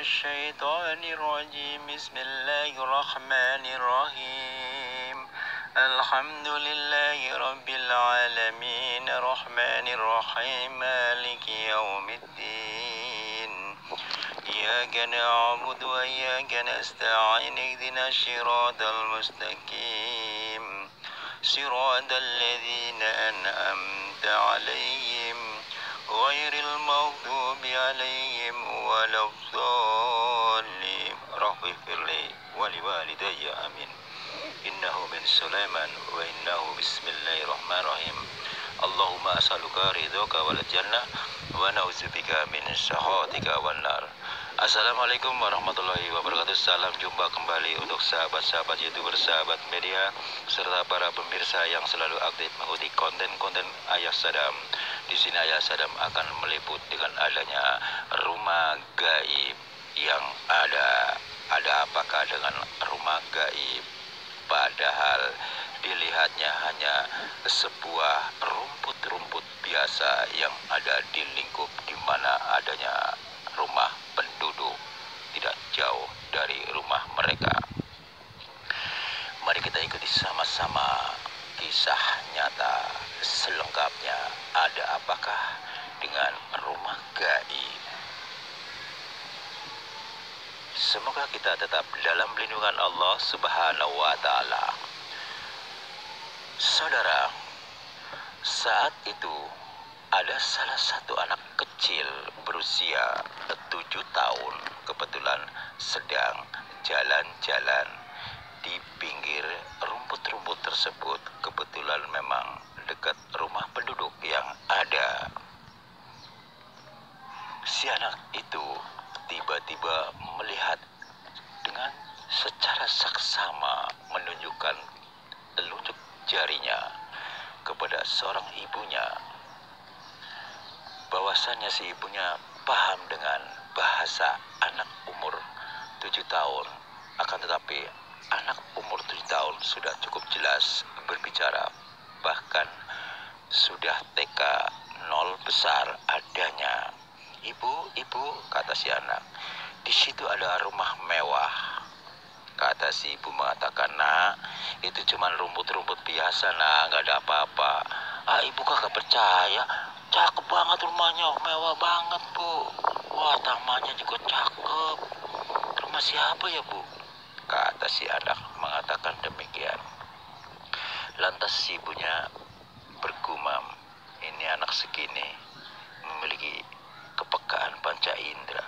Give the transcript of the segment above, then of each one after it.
الشيطان الرجيم بسم الله الرحمن الرحيم الحمد لله رب العالمين الرحمن الرحيم مالك يوم الدين إياك نعبد وإياك نستعين اهدنا الصراط المستقيم صراط الذين أنعمت عليهم غير المغضوب عليهم ولا الضالين رب اغفر لي ولوالدي آمين إنه من سليمان وإنه بسم الله الرحمن الرحيم اللهم أسألك رضاك والجنة ونعوذ بك من سخطك والنار. Assalamualaikum warahmatullahi wabarakatuh. Salam jumpa kembali untuk sahabat-sahabat YouTuber, sahabat media, serta para pemirsa yang selalu aktif mengikuti konten-konten Ayah Sadam. Di sini Ayah Sadam akan meliput dengan adanya rumah gaib yang ada. Ada apakah dengan rumah gaib? Padahal dilihatnya hanya sebuah rumput-rumput biasa yang ada di lingkup di mana adanya rumah penduduk tidak jauh dari rumah mereka. Mari kita ikuti sama-sama kisah nyata selengkapnya. Ada apakah dengan rumah gaib? Semoga kita tetap dalam lindungan Allah Subhanahu wa Ta'ala. Saudara, saat itu ada salah satu anak kecil berusia 7 tahun kebetulan sedang jalan-jalan di pinggir rumput-rumput tersebut. Kebetulan memang dekat rumah penduduk yang ada. Si anak itu tiba-tiba melihat dengan secara saksama menunjukkan telunjuk jarinya kepada seorang ibunya, bahwasannya si ibunya paham dengan bahasa anak umur 7 tahun. Akan tetapi anak umur 7 tahun sudah cukup jelas berbicara, bahkan sudah TK 0 besar adanya. Ibu, kata si anak, di situ ada rumah mewah. Kata si ibu mengatakan, nak, itu cuma rumput-rumput biasa, nak, nggak ada apa-apa. Ibu kakak percaya, cakep banget rumahnya, mewah banget, bu. Wah, tamannya juga cakep. Rumah siapa ya, bu? Kata si anak mengatakan demikian. Lantas si ibunya bergumam, ini anak segini memiliki kepekaan panca indera.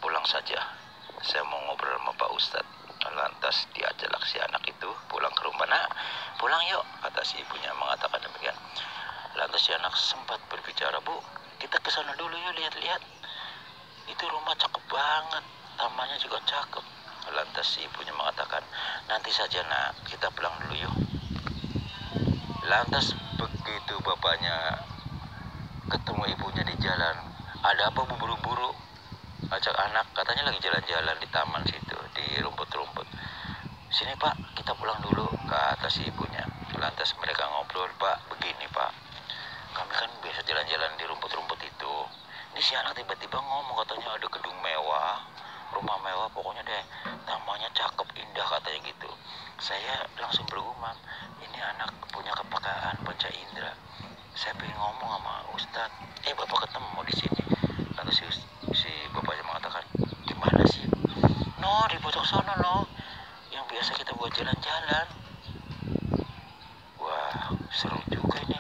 Pulang saja, saya mau ngobrol sama Pak Ustadz. Lantas diajaklah si anak itu pulang ke rumah. Nak, pulang yuk, kata si ibunya mengatakan demikian. Lantas si anak sempat berbicara, bu, kita ke sana dulu yuk, lihat-lihat. Itu rumah cakep banget, tamannya juga cakep. Lantas si ibunya mengatakan, nanti saja nak, kita pulang dulu yuk. Lantas begitu bapaknya ketemu ibunya di jalan, ada apa bu buru-buru? Ajak anak, katanya lagi jalan-jalan di taman situ, di rumput-rumput. Sini pak, kita pulang dulu, kata si ibunya. Lantas mereka ngobrol, pak, begini pak, kami kan biasa jalan-jalan di rumput-rumput itu. Ini si anak tiba-tiba ngomong, katanya ada gedung mewah, rumah mewah, pokoknya deh, tamannya cakep, indah, katanya gitu. Saya langsung bergumam, ini anak punya kepekaan panca indera. Saya pengen ngomong sama Ustadz. Bapak ketemu di sini. Lantas si bapaknya mengatakan, di mana sih? No, di pojok sana, no, yang biasa kita buat jalan-jalan. Wah, seru juga ini.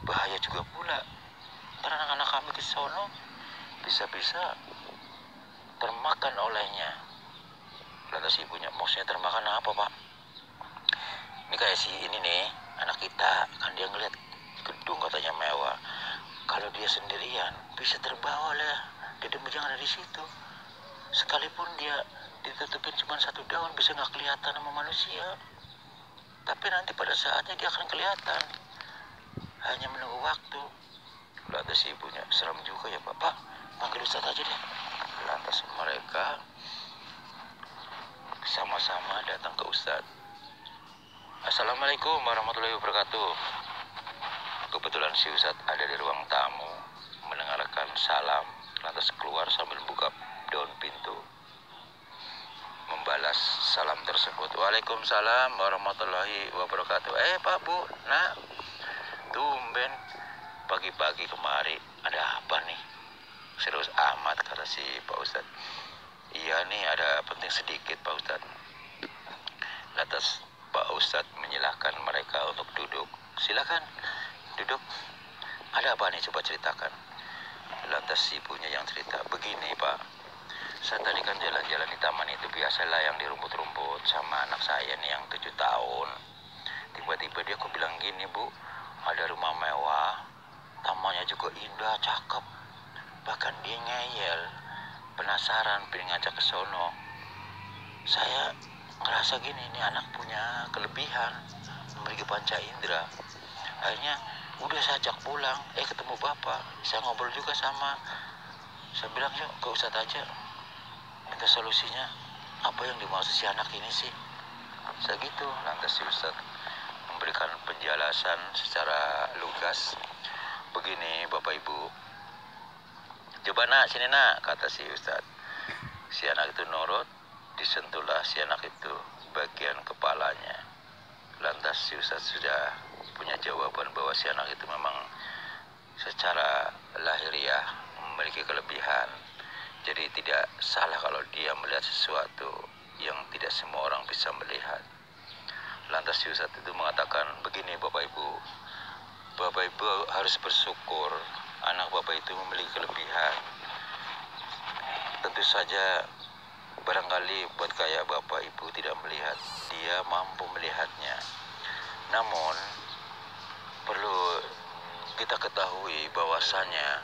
Bahaya juga pula. Ntar anak-anak kami ke sono bisa-bisa termakan olehnya. Lantas ibunya, maksudnya termakan apa pak? Ini kayak si ini nih, anak kita, kan dia ngeliat gedung katanya mewah. Kalau dia sendirian bisa terbawa lah dedemu yang ada di situ. Sekalipun dia ditutupin cuma 1 daun bisa nggak kelihatan sama manusia. Tapi nanti pada saatnya dia akan kelihatan. Hanya menunggu waktu. Lantas ibunya, seram juga ya bapak, panggil Ustadz aja deh. Lantas mereka sama-sama datang ke Ustadz. Assalamualaikum warahmatullahi wabarakatuh. Kebetulan si Ustadz ada di ruang tamu mendengarkan salam Lantas keluar sambil buka daun pintu, membalas salam tersebut. Waalaikumsalam warahmatullahi wabarakatuh. Pak, Bu, Nak, tumben pagi-pagi kemari, ada apa nih? Serius amat, kata si Pak Ustadz. Iya nih, ada penting sedikit, Pak Ustadz. Lantas Pak Ustadz menyilahkan mereka untuk duduk. Silakan duduk. Ada apa nih, coba ceritakan. Lantas ibunya yang cerita, begini Pak, saya tadi kan jalan-jalan di taman itu, biasalah yang di rumput-rumput sama anak saya nih yang 7 tahun. Tiba-tiba dia kok bilang gini, Bu, ada rumah mewah, tamannya juga indah, cakep. Bahkan dia ngeyel, penasaran, pengen ngajak ke sono. Saya ngerasa gini, ini anak punya kelebihan, memiliki panca indera. Akhirnya udah saya ajak pulang, ketemu bapak, saya ngobrol juga sama. Saya bilang, yuk ke Ustadz aja, minta solusinya, apa yang dimaksud si anak ini sih. Saya gitu. Lantas si Ustadz memberikan penjelasan secara lugas. Begini Bapak Ibu, coba Nak, sini Nak, kata si Ustadz. Si anak itu nurut, disentuhlah si anak itu bagian kepalanya. Lantas si Ustadz sudah punya jawaban bahwa si anak itu memang secara lahiriah memiliki kelebihan. Jadi tidak salah kalau dia melihat sesuatu yang tidak semua orang bisa melihat. Lantas si Ustadz itu mengatakan, begini Bapak Ibu, Bapak Ibu harus bersyukur anak Bapak itu memiliki kelebihan. Tentu saja barangkali buat kayak Bapak Ibu tidak melihat, dia mampu melihatnya. Namun perlu kita ketahui bahwasanya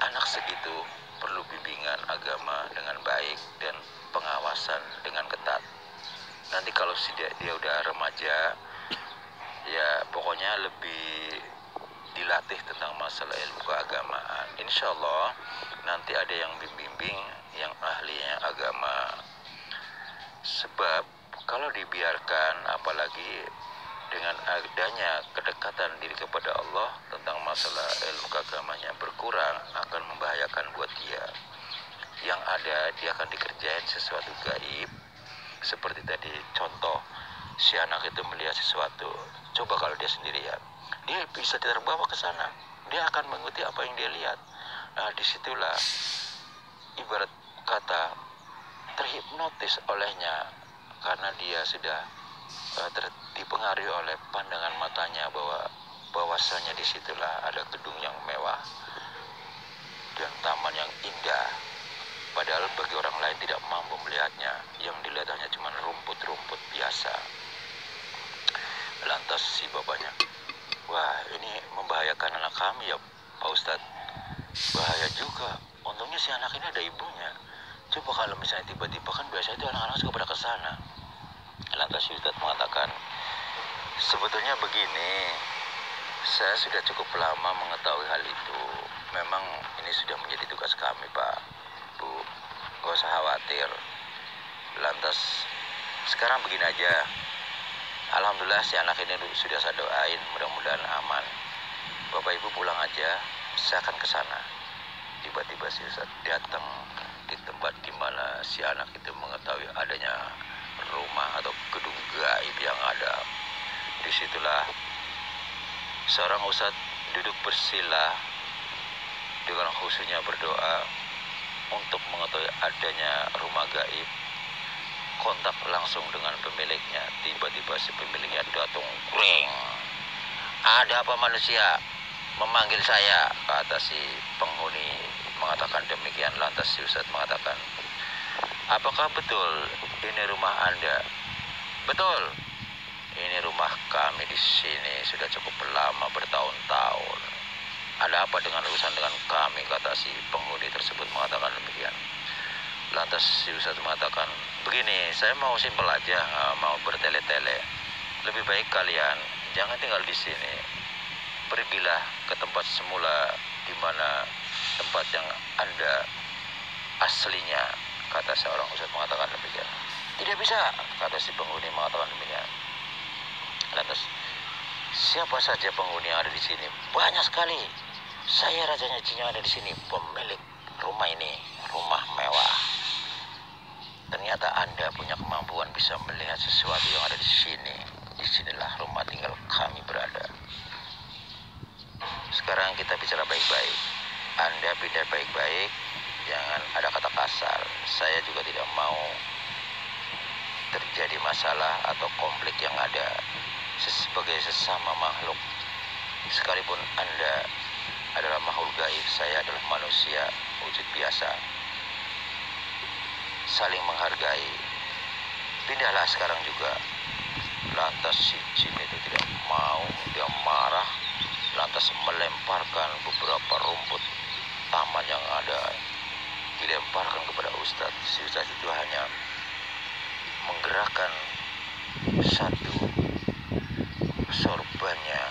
anak segitu perlu bimbingan agama dengan baik dan pengawasan dengan ketat. Nanti kalau dia udah remaja, ya pokoknya lebih dilatih tentang masalah ilmu keagamaan. Insya Allah nanti ada yang bimbing yang ahlinya agama. Sebab kalau dibiarkan, apalagi dengan adanya kedekatan diri kepada Allah tentang masalah ilmu keagamannya berkurang, akan membahayakan buat dia. Yang ada dia akan dikerjain sesuatu gaib. Seperti tadi contoh, si anak itu melihat sesuatu, coba kalau dia sendirian, dia bisa terbawa ke sana, dia akan mengikuti apa yang dia lihat. Nah disitulah ibarat kata terhipnotis olehnya, karena dia sudah dipengaruhi oleh pandangan matanya bahwasanya disitulah ada gedung yang mewah dan taman yang indah. Padahal bagi orang lain tidak mampu melihatnya, yang dilihat hanya cuma rumput-rumput biasa. Lantas si bapaknya, wah ini membahayakan anak kami ya Pak Ustadz. Bahaya juga, untungnya si anak ini ada ibunya. Coba kalau misalnya tiba-tiba, kan biasanya itu anak-anak suka pada kesana. Lantas si Ustadz mengatakan, sebetulnya begini, saya sudah cukup lama mengetahui hal itu. Memang ini sudah menjadi tugas kami Pak, Bu, gak usah khawatir. Lantas sekarang begini aja, alhamdulillah si anak ini sudah saya doain, mudah-mudahan aman. Bapak Ibu pulang aja, saya akan ke sana. Tiba-tiba si Ustadz datang di tempat di mana si anak itu mengetahui adanya rumah atau gedung gaib yang ada. Disitulah seorang Ustadz duduk bersila dengan khusyuknya berdoa untuk mengetahui adanya rumah gaib. Kontak langsung dengan pemiliknya. Tiba-tiba si pemiliknya datang, kring. Ada apa manusia memanggil saya, kata si penghuni mengatakan demikian. Lantas si Ustadz mengatakan, apakah betul ini rumah Anda? Betul, ini rumah kami di sini sudah cukup lama, bertahun-tahun. Ada apa dengan urusan dengan kami, kata si penghuni tersebut mengatakan demikian. Lantas si Ustadz mengatakan, begini, saya mau simpel aja, mau bertele-tele. Lebih baik kalian jangan tinggal di sini. Pergilah ke tempat semula, di mana tempat yang Anda aslinya, kata seorang Ustadz mengatakan demikian. Tidak bisa, kata si penghuni mengatakan demikian. Lantas, siapa saja penghuni yang ada di sini? Banyak sekali. Saya rajanya jin yang ada di sini, pemilik rumah ini, rumah mewah. Ternyata Anda punya kemampuan bisa melihat sesuatu yang ada di sini. Disinilah rumah tinggal kami berada. Sekarang kita bicara baik-baik. Anda pindah baik-baik, jangan ada kata kasar. Saya juga tidak mau terjadi masalah atau konflik yang ada. Sebagai sesama makhluk, sekalipun Anda adalah makhluk gaib, saya adalah manusia wujud biasa. Saling menghargai. Pindahlah sekarang juga. Lantas si jin itu tidak mau, dia marah, lantas melemparkan beberapa rumput taman yang ada, dilemparkan kepada Ustadz. Si Ustadz itu hanya menggerakkan satu sorbannya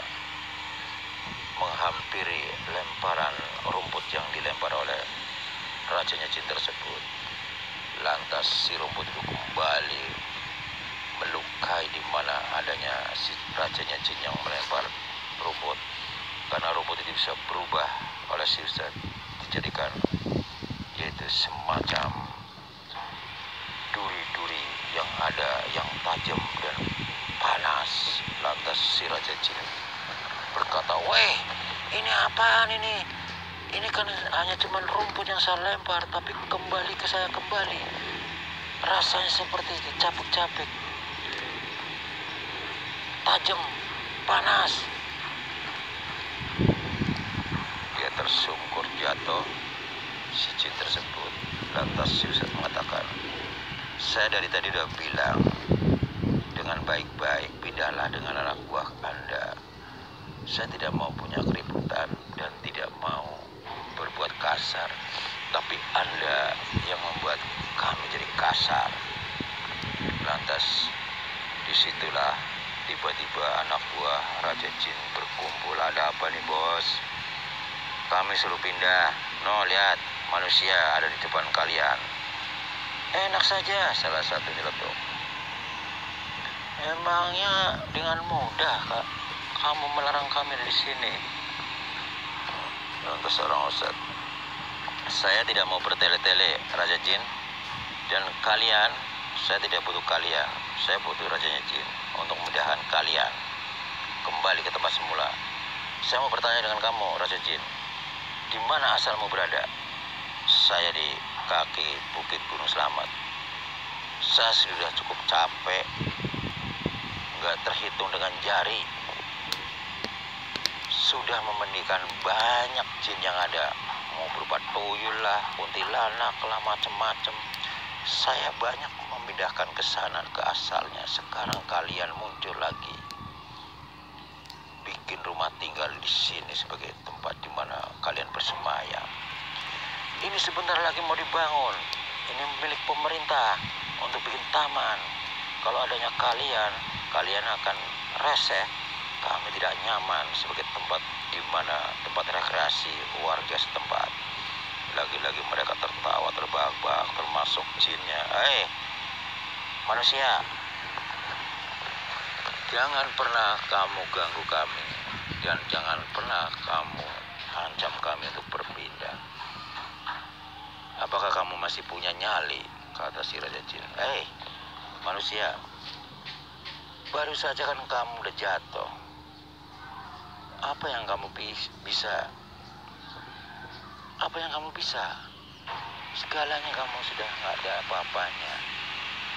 menghampiri lemparan rumput yang dilempar oleh rajanya jin tersebut. Lantas si rumput itu kembali melukai di mana adanya si rajanya jin yang melempar rumput, karena rumput itu bisa berubah oleh si Ustadz, dijadikan yaitu semacam duri-duri yang ada yang tajam dan panas. Lantas si raja jin berkata, "Weh, ini apaan ini? Ini kan hanya cuma rumput yang saya lempar, tapi kembali ke saya kembali. Rasanya seperti dicapik-capik, tajam, panas." Dia tersungkur jatuh, si jin tersebut. Lantas si Ustadz mengatakan, "Saya dari tadi udah bilang dengan baik-baik, pindahlah dengan anak buah Anda. Saya tidak mau punya keributan dan tidak mau berbuat kasar, tapi Anda yang membuat kami jadi kasar." Lantas disitulah tiba-tiba anak buah Raja Jin berkumpul. "Ada apa nih, bos? Kami suruh pindah. No, lihat, manusia ada di depan kalian." "Enak saja," salah satu nyeletuk. "Emangnya dengan mudah, Kak, kamu melarang kami di sini?" Lantas seorang Ustadz, "Saya tidak mau bertele-tele, Raja Jin. Dan kalian, saya tidak butuh kalian. Saya butuh Rajanya Jin untuk memudahkan kalian kembali ke tempat semula. Saya mau bertanya dengan kamu, Raja Jin. Di mana asalmu berada?" "Saya di kaki Bukit Gunung Selamat. Saya sudah cukup capek, nggak terhitung dengan jari. Sudah memandikan banyak jin yang ada, mau berupa tuyul lah, kuntilanak lah, macem-macem. Saya banyak memindahkan ke sana, ke asalnya. Sekarang kalian muncul lagi, bikin rumah tinggal di sini sebagai tempat di mana kalian bersemayam. Ini sebentar lagi mau dibangun. Ini milik pemerintah untuk bikin taman. Kalau adanya kalian akan reseh. Kami tidak nyaman sebagai tempat di mana tempat rekreasi warga setempat." Lagi-lagi mereka tertawa terbahak-bahak, termasuk jinnya. "Hei, manusia, jangan pernah kamu ganggu kami, dan jangan pernah kamu ancam kami untuk berpindah. Apakah kamu masih punya nyali?" kata si Raja Jin. "Hei, manusia, baru saja kan kamu udah jatuh. Apa yang kamu bisa? Apa yang kamu bisa? Segalanya kamu sudah nggak ada apa-apanya.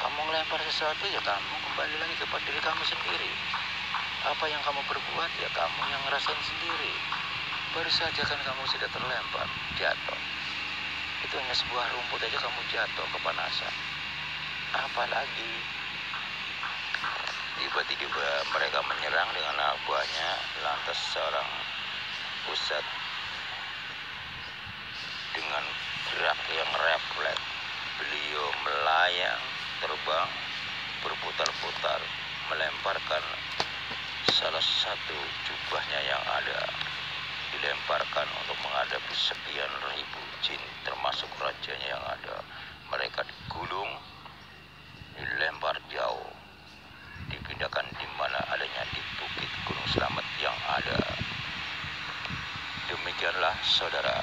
Kamu ngelempar sesuatu, ya kamu kembali lagi kepada diri kamu sendiri. Apa yang kamu perbuat, ya kamu yang ngerasain sendiri. Baru saja kan kamu sudah terlempar, jatuh. Itu hanya sebuah rumput aja kamu jatuh kepanasan. Apalagi?" Tiba-tiba mereka menyerang dengan anak buahnya. Lantas seorang Ustadz dengan gerak yang refleks, beliau melayang, terbang, berputar-putar, melemparkan salah satu jubahnya yang ada, dilemparkan untuk menghadapi sekian ribu jin, termasuk rajanya yang ada. Mereka digulung, dilempar jauh, dipindahkan di mana adanya di Bukit Gunung Selamat yang ada Demikianlah saudara,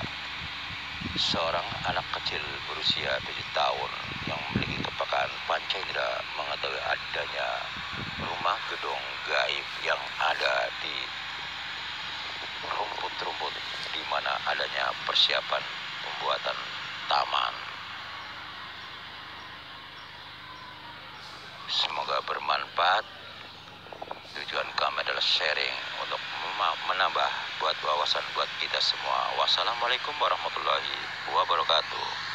seorang anak kecil berusia 7 tahun yang memiliki kepekaan panca indera mengetahui adanya rumah gedung gaib yang ada di rumput-rumput di mana adanya persiapan pembuatan taman. Semoga bermanfaat. Tujuan kami adalah sharing untuk menambah buat wawasan buat kita semua. Wassalamualaikum warahmatullahi wabarakatuh.